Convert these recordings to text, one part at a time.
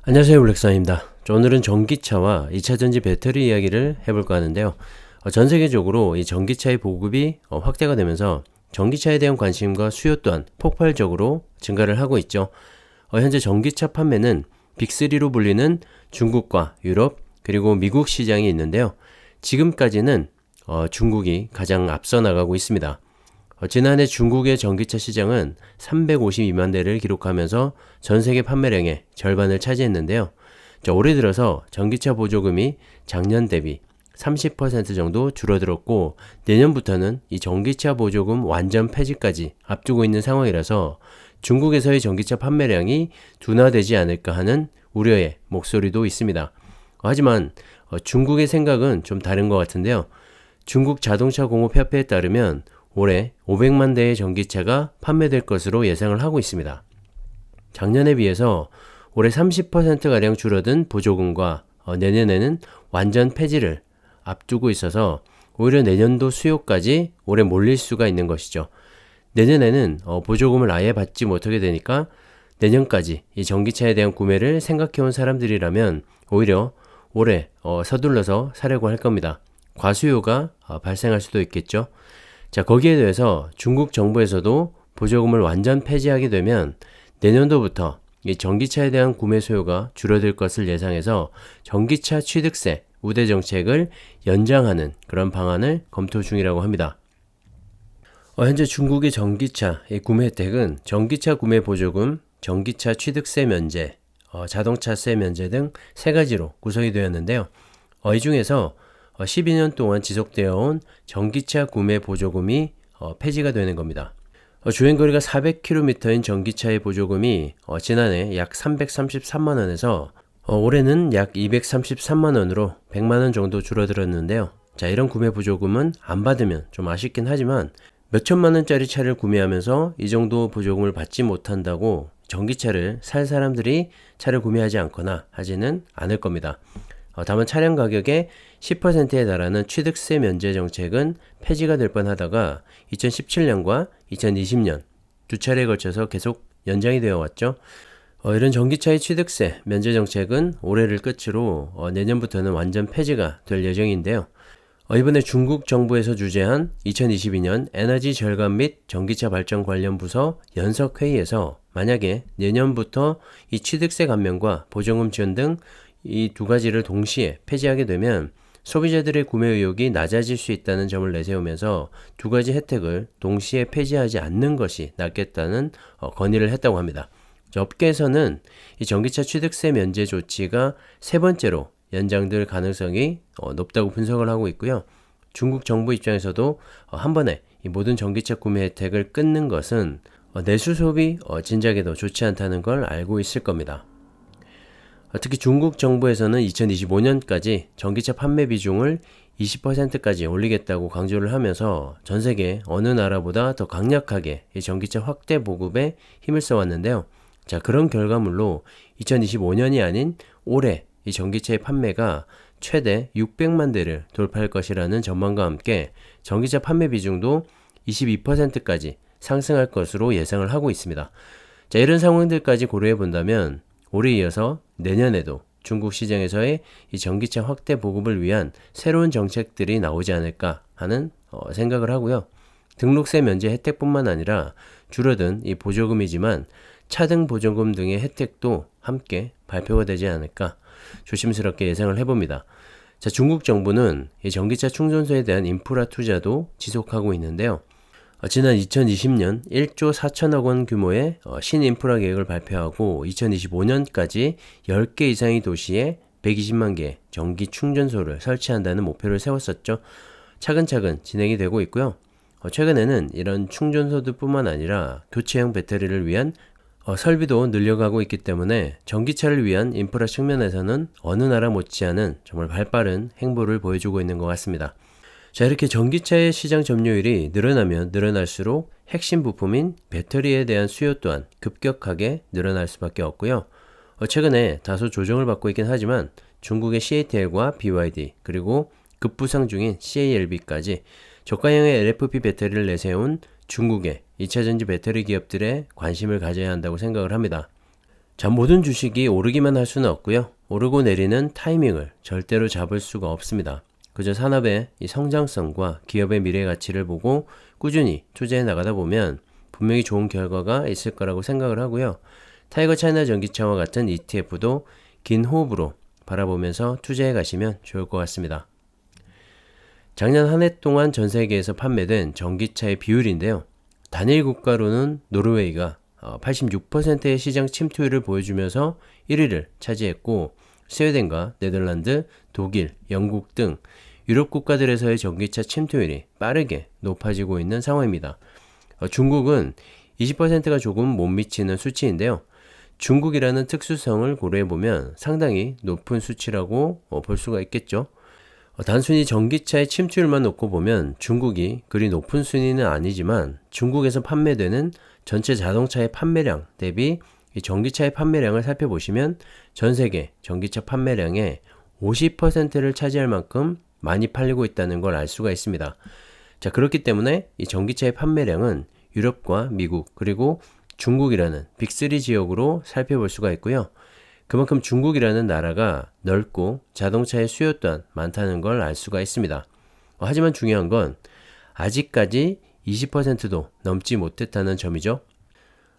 안녕하세요, 블랙사입니다. 오늘은 전기차와 2차전지 배터리 이야기를 해볼까 하는데요. 전 세계적으로 이 전기차의 보급이 확대가 되면서 전기차에 대한 관심과 수요 또한 폭발적으로 증가를 하고 있죠. 현재 전기차 판매는 빅3로 불리는 중국과 유럽 그리고 미국 시장이 있는데요. 지금까지는 중국이 가장 앞서 나가고 있습니다. 지난해 중국의 전기차 시장은 352만 대를 기록하면서 전 세계 판매량의 절반을 차지했는데요. 올해 들어서 전기차 보조금이 작년 대비 30% 정도 줄어들었고, 내년부터는 이 전기차 보조금 완전 폐지까지 앞두고 있는 상황이라서 중국에서의 전기차 판매량이 둔화되지 않을까 하는 우려의 목소리도 있습니다. 하지만 중국의 생각은 좀 다른 것 같은데요. 중국 자동차 공업협회에 따르면 올해 500만 대의 전기차가 판매될 것으로 예상을 하고 있습니다. 작년에 비해서 올해 30%가량 줄어든 보조금과 내년에는 완전 폐지를 앞두고 있어서 오히려 내년도 수요까지 올해 몰릴 수가 있는 것이죠. 내년에는 보조금을 아예 받지 못하게 되니까 내년까지 이 전기차에 대한 구매를 생각해온 사람들이라면 오히려 올해 서둘러서 사려고 할 겁니다. 과수요가 발생할 수도 있겠죠. 자, 거기에 대해서 중국 정부에서도 보조금을 완전 폐지하게 되면 내년도부터 이 전기차에 대한 구매 수요가 줄어들 것을 예상해서 전기차 취득세 우대 정책을 연장하는 그런 방안을 검토 중이라고 합니다. 현재 중국의 전기차 구매 혜택은 전기차 구매 보조금, 전기차 취득세 면제, 자동차세 면제 등 세 가지로 구성이 되었는데요. 이 중에서 12년 동안 지속되어 온 전기차 구매 보조금이 폐지가 되는 겁니다. 주행거리가 400km인 전기차의 보조금이 지난해 약 333만원에서 올해는 약 233만원으로 100만원 정도 줄어들었는데요. 자, 이런 구매 보조금은 안 받으면 좀 아쉽긴 하지만 몇천만원짜리 차를 구매하면서 이 정도 보조금을 받지 못한다고 전기차를 살 사람들이 차를 구매하지 않거나 하지는 않을 겁니다. 다만 차량 가격의 10%에 달하는 취득세 면제 정책은 폐지가 될 뻔하다가 2017년과 2020년 두 차례에 걸쳐서 계속 연장이 되어 왔죠. 이런 전기차의 취득세 면제 정책은 올해를 끝으로 내년부터는 완전 폐지가 될 예정인데요. 이번에 중국 정부에서 주재한 2022년 에너지 절감 및 전기차 발전 관련 부서 연석회의에서 만약에 내년부터 이 취득세 감면과 보조금 지원 등 이 두 가지를 동시에 폐지하게 되면 소비자들의 구매 의욕이 낮아질 수 있다는 점을 내세우면서 두 가지 혜택을 동시에 폐지하지 않는 것이 낫겠다는 건의를 했다고 합니다. 업계에서는 이 전기차 취득세 면제 조치가 세 번째로 연장될 가능성이 높다고 분석을 하고 있고요. 중국 정부 입장에서도 한 번에 이 모든 전기차 구매 혜택을 끊는 것은 내수 소비 진작에도 좋지 않다는 걸 알고 있을 겁니다. 특히 중국 정부에서는 2025년까지 전기차 판매 비중을 20%까지 올리겠다고 강조를 하면서 전 세계 어느 나라보다 더 강력하게 이 전기차 확대 보급에 힘을 써왔는데요. 자, 그런 결과물로 2025년이 아닌 올해 이 전기차의 판매가 최대 600만 대를 돌파할 것이라는 전망과 함께 전기차 판매 비중도 22%까지 상승할 것으로 예상을 하고 있습니다. 자, 이런 상황들까지 고려해 본다면 올해 이어서 내년에도 중국 시장에서의 이 전기차 확대 보급을 위한 새로운 정책들이 나오지 않을까 하는 생각을 하고요. 등록세 면제 혜택뿐만 아니라 줄어든 이 보조금이지만 차등 보조금 등의 혜택도 함께 발표가 되지 않을까 조심스럽게 예상을 해봅니다. 자, 중국 정부는 이 전기차 충전소에 대한 인프라 투자도 지속하고 있는데요. 지난 2020년 1조 4천억 원 규모의 신인프라 계획을 발표하고 2025년까지 10개 이상의 도시에 120만 개 전기 충전소를 설치한다는 목표를 세웠었죠. 차근차근 진행이 되고 있고요. 최근에는 이런 충전소들뿐만 아니라 교체형 배터리를 위한 설비도 늘려가고 있기 때문에 전기차를 위한 인프라 측면에서는 어느 나라 못지않은 정말 발빠른 행보를 보여주고 있는 것 같습니다. 자, 이렇게 전기차의 시장 점유율이 늘어나면 늘어날수록 핵심 부품인 배터리에 대한 수요 또한 급격하게 늘어날 수밖에 없고요. 최근에 다소 조정을 받고 있긴 하지만 중국의 CATL과 BYD 그리고 급부상 중인 CALB까지 저가형의 LFP 배터리를 내세운 중국의 2차전지 배터리 기업들에 관심을 가져야 한다고 생각을 합니다. 자, 모든 주식이 오르기만 할 수는 없고요. 오르고 내리는 타이밍을 절대로 잡을 수가 없습니다. 그저 산업의 이 성장성과 기업의 미래 가치를 보고 꾸준히 투자해 나가다 보면 분명히 좋은 결과가 있을 거라고 생각을 하고요. 타이거 차이나 전기차와 같은 ETF도 긴 호흡으로 바라보면서 투자해 가시면 좋을 것 같습니다. 작년 한 해 동안 전 세계에서 판매된 전기차의 비율인데요. 단일 국가로는 노르웨이가 86%의 시장 침투율을 보여주면서 1위를 차지했고, 스웨덴과 네덜란드, 독일, 영국 등 유럽 국가들에서의 전기차 침투율이 빠르게 높아지고 있는 상황입니다. 중국은 20%가 조금 못 미치는 수치인데요. 중국이라는 특수성을 고려해보면 상당히 높은 수치라고 볼 수가 있겠죠. 단순히 전기차의 침투율만 놓고 보면 중국이 그리 높은 순위는 아니지만 중국에서 판매되는 전체 자동차의 판매량 대비 이 전기차의 판매량을 살펴보시면 전 세계 전기차 판매량의 50%를 차지할 만큼 많이 팔리고 있다는 걸 알 수가 있습니다. 자, 그렇기 때문에 이 전기차의 판매량은 유럽과 미국 그리고 중국이라는 빅3 지역으로 살펴볼 수가 있고요. 그만큼 중국이라는 나라가 넓고 자동차의 수요 또한 많다는 걸 알 수가 있습니다. 하지만 중요한 건 아직까지 20%도 넘지 못했다는 점이죠.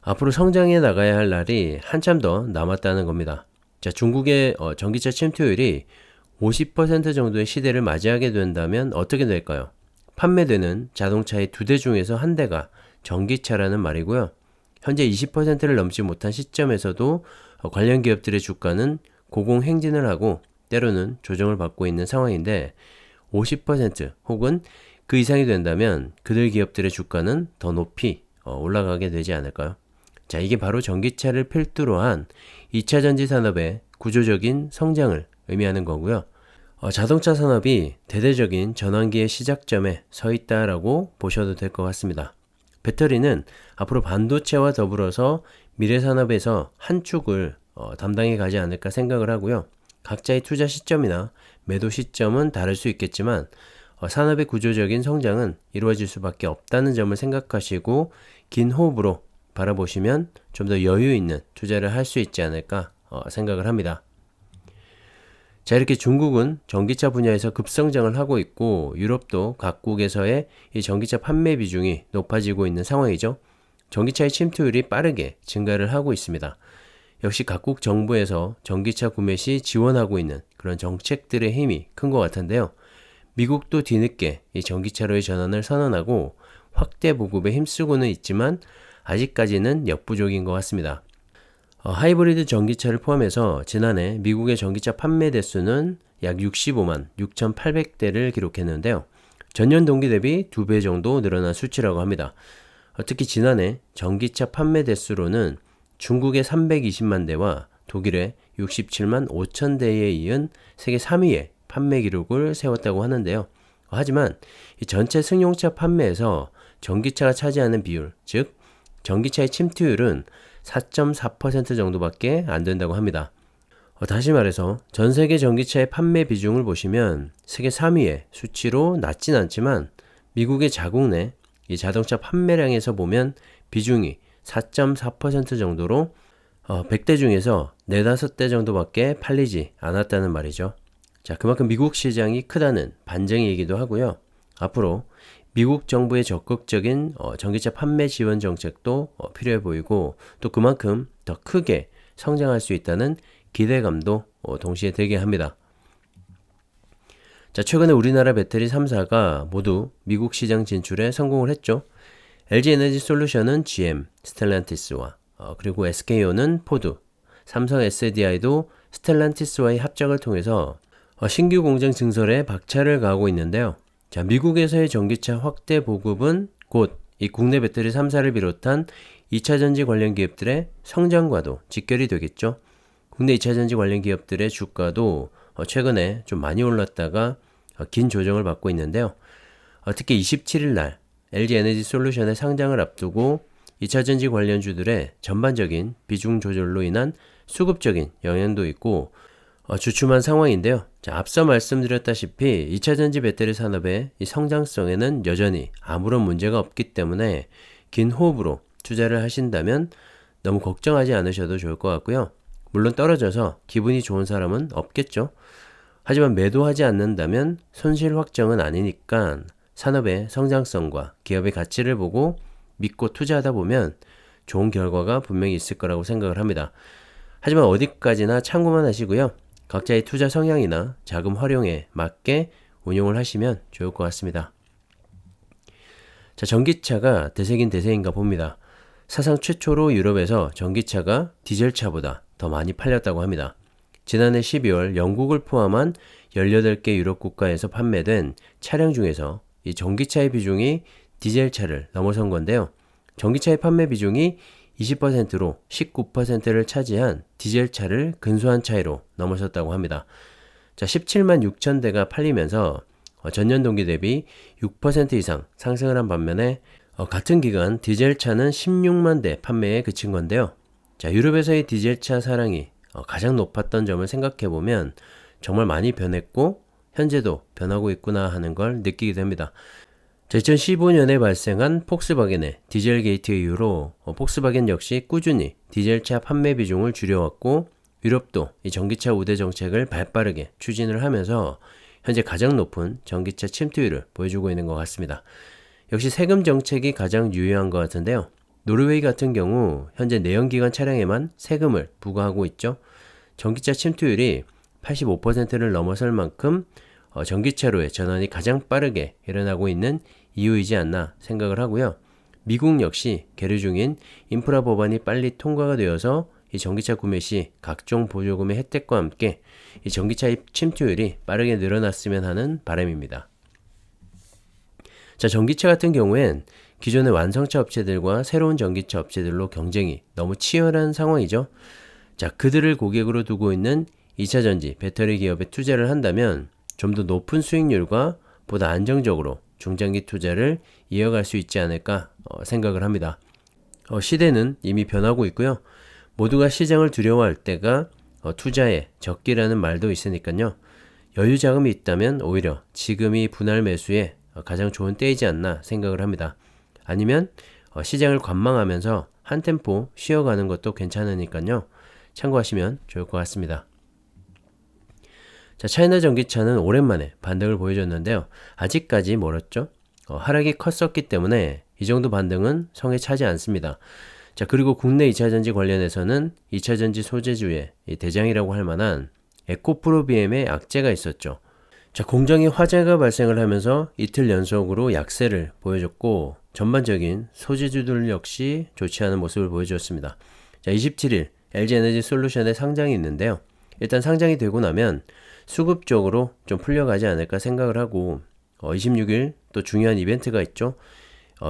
앞으로 성장해 나가야 할 날이 한참 더 남았다는 겁니다. 자, 중국의 전기차 침투율이 50% 정도의 시대를 맞이하게 된다면 어떻게 될까요? 판매되는 자동차의 2대 중에서 한 대가 전기차라는 말이고요. 현재 20%를 넘지 못한 시점에서도 관련 기업들의 주가는 고공행진을 하고 때로는 조정을 받고 있는 상황인데 50% 혹은 그 이상이 된다면 그들 기업들의 주가는 더 높이 올라가게 되지 않을까요? 자, 이게 바로 전기차를 필두로 한 2차 전지 산업의 구조적인 성장을 의미하는 거고요. 자동차 산업이 대대적인 전환기의 시작점에 서 있다라고 보셔도 될 것 같습니다. 배터리는 앞으로 반도체와 더불어서 미래 산업에서 한 축을 담당해 가지 않을까 생각을 하고요. 각자의 투자 시점이나 매도 시점은 다를 수 있겠지만 산업의 구조적인 성장은 이루어질 수밖에 없다는 점을 생각하시고 긴 호흡으로 바라보시면 좀 더 여유 있는 투자를 할 수 있지 않을까 생각을 합니다. 자, 이렇게 중국은 전기차 분야에서 급성장을 하고 있고 유럽도 각국에서의 이 전기차 판매 비중이 높아지고 있는 상황이죠. 전기차의 침투율이 빠르게 증가를 하고 있습니다. 역시 각국 정부에서 전기차 구매 시 지원하고 있는 그런 정책들의 힘이 큰 것 같은데요. 미국도 뒤늦게 이 전기차로의 전환을 선언하고 확대 보급에 힘쓰고는 있지만 아직까지는 역부족인 것 같습니다. 하이브리드 전기차를 포함해서 지난해 미국의 전기차 판매 대수는 약 65만 6,800대를 기록했는데요. 전년 동기 대비 2배 정도 늘어난 수치라고 합니다. 특히 지난해 전기차 판매 대수로는 중국의 320만 대와 독일의 67만 5천 대에 이은 세계 3위의 판매 기록을 세웠다고 하는데요. 하지만 이 전체 승용차 판매에서 전기차가 차지하는 비율, 즉 전기차의 침투율은 4.4% 정도밖에 안 된다고 합니다. 다시 말해서 전 세계 전기차의 판매 비중을 보시면 세계 3위의 수치로 낮진 않지만 미국의 자국 내 이 자동차 판매량에서 보면 비중이 4.4% 정도로 100대 중에서 4, 5대 정도밖에 팔리지 않았다는 말이죠. 자, 그만큼 미국 시장이 크다는 반증이기도 하고요. 앞으로 미국 정부의 적극적인 전기차 판매 지원 정책도 필요해 보이고 또 그만큼 더 크게 성장할 수 있다는 기대감도 동시에 들게 합니다. 자, 최근에 우리나라 배터리 3사가 모두 미국 시장 진출에 성공을 했죠. LG 에너지 솔루션은 GM, 스텔란티스와 그리고 SK온은 포드, 삼성 SDI도 스텔란티스와의 합작을 통해서 신규 공장 증설에 박차를 가하고 있는데요. 자, 미국에서의 전기차 확대 보급은 곧 이 국내 배터리 3사를 비롯한 2차 전지 관련 기업들의 성장과도 직결이 되겠죠. 국내 2차 전지 관련 기업들의 주가도 최근에 좀 많이 올랐다가 긴 조정을 받고 있는데요. 특히 27일 날 LG 에너지 솔루션의 상장을 앞두고 2차 전지 관련주들의 전반적인 비중 조절로 인한 수급적인 영향도 있고 주춤한 상황인데요. 자, 앞서 말씀드렸다시피 2차 전지 배터리 산업의 이 성장성에는 여전히 아무런 문제가 없기 때문에 긴 호흡으로 투자를 하신다면 너무 걱정하지 않으셔도 좋을 것 같고요. 물론 떨어져서 기분이 좋은 사람은 없겠죠. 하지만 매도하지 않는다면 손실 확정은 아니니까 산업의 성장성과 기업의 가치를 보고 믿고 투자하다 보면 좋은 결과가 분명히 있을 거라고 생각을 합니다. 하지만 어디까지나 참고만 하시고요. 각자의 투자 성향이나 자금 활용에 맞게 운용을 하시면 좋을 것 같습니다. 자, 전기차가 대세긴 대세인가 봅니다. 사상 최초로 유럽에서 전기차가 디젤차보다 더 많이 팔렸다고 합니다. 지난해 12월 영국을 포함한 18개 유럽 국가에서 판매된 차량 중에서 이 전기차의 비중이 디젤차를 넘어선 건데요. 전기차의 판매 비중이 20%로 19%를 차지한 디젤차를 근소한 차이로 넘어섰다고 합니다. 자, 17만 6천 대가 팔리면서 전년 동기 대비 6% 이상 상승을 한 반면에 같은 기간 디젤차는 16만 대 판매에 그친 건데요. 자, 유럽에서의 디젤차 사랑이 가장 높았던 점을 생각해보면 정말 많이 변했고 현재도 변하고 있구나 하는 걸 느끼게 됩니다. 2015년에 발생한 폭스바겐의 디젤 게이트 이후로 폭스바겐 역시 꾸준히 디젤차 판매 비중을 줄여왔고 유럽도 이 전기차 우대 정책을 발빠르게 추진을 하면서 현재 가장 높은 전기차 침투율을 보여주고 있는 것 같습니다. 역시 세금 정책이 가장 유효한 것 같은데요. 노르웨이 같은 경우 현재 내연기관 차량에만 세금을 부과하고 있죠. 전기차 침투율이 85%를 넘어설 만큼 전기차로의 전환이 가장 빠르게 일어나고 있는 이유이지 않나 생각을 하고요. 미국 역시 계류 중인 인프라 법안이 빨리 통과가 되어서 이 전기차 구매 시 각종 보조금의 혜택과 함께 이 전기차의 침투율이 빠르게 늘어났으면 하는 바람입니다. 자, 전기차 같은 경우엔 기존의 완성차 업체들과 새로운 전기차 업체들로 경쟁이 너무 치열한 상황이죠. 자, 그들을 고객으로 두고 있는 2차전지 배터리 기업에 투자를 한다면 좀 더 높은 수익률과 보다 안정적으로 중장기 투자를 이어갈 수 있지 않을까 생각을 합니다. 시대는 이미 변하고 있고요. 모두가 시장을 두려워할 때가 투자의 적기라는 말도 있으니까요. 여유 자금이 있다면 오히려 지금이 분할 매수에 가장 좋은 때이지 않나 생각을 합니다. 아니면 시장을 관망하면서 한 템포 쉬어가는 것도 괜찮으니까요. 참고하시면 좋을 것 같습니다. 자, 차이나 전기차는 오랜만에 반등을 보여줬는데요. 아직까지 멀었죠. 하락이 컸었기 때문에 이 정도 반등은 성에 차지 않습니다. 자, 그리고 국내 2차전지 관련해서는 2차전지 소재주의 대장이라고 할 만한 에코프로비엠의 악재가 있었죠. 자, 공장에 화재가 발생을 하면서 이틀 연속으로 약세를 보여줬고 전반적인 소재주들 역시 좋지 않은 모습을 보여주었습니다. 자, 27일 LG에너지 솔루션의 상장이 있는데요. 일단 상장이 되고 나면 수급적으로 좀 풀려가지 않을까 생각을 하고 26일 또 중요한 이벤트가 있죠.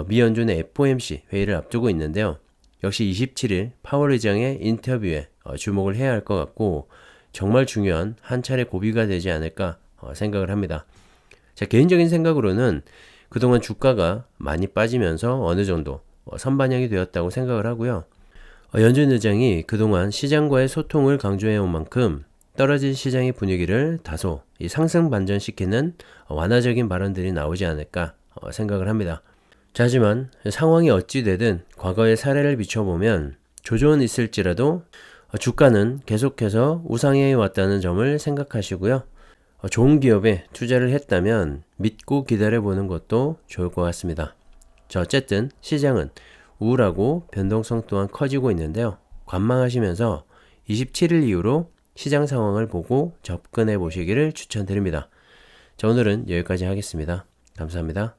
미연준의 FOMC 회의를 앞두고 있는데요. 역시 27일 파월 의장의 인터뷰에 주목을 해야 할 것 같고 정말 중요한 한 차례 고비가 되지 않을까 생각을 합니다. 자, 개인적인 생각으로는 그동안 주가가 많이 빠지면서 어느 정도 선반영이 되었다고 생각을 하고요. 연준 의장이 그동안 시장과의 소통을 강조해온 만큼 떨어진 시장의 분위기를 다소 상승 반전시키는 완화적인 발언들이 나오지 않을까 생각을 합니다. 자, 하지만 상황이 어찌 되든 과거의 사례를 비춰보면 조정은 있을지라도 주가는 계속해서 우상해 왔다는 점을 생각하시고요. 좋은 기업에 투자를 했다면 믿고 기다려보는 것도 좋을 것 같습니다. 자, 어쨌든 시장은 우울하고 변동성 또한 커지고 있는데요. 관망하시면서 27일 이후로 시장 상황을 보고 접근해 보시기를 추천드립니다. 자, 오늘은 여기까지 하겠습니다. 감사합니다.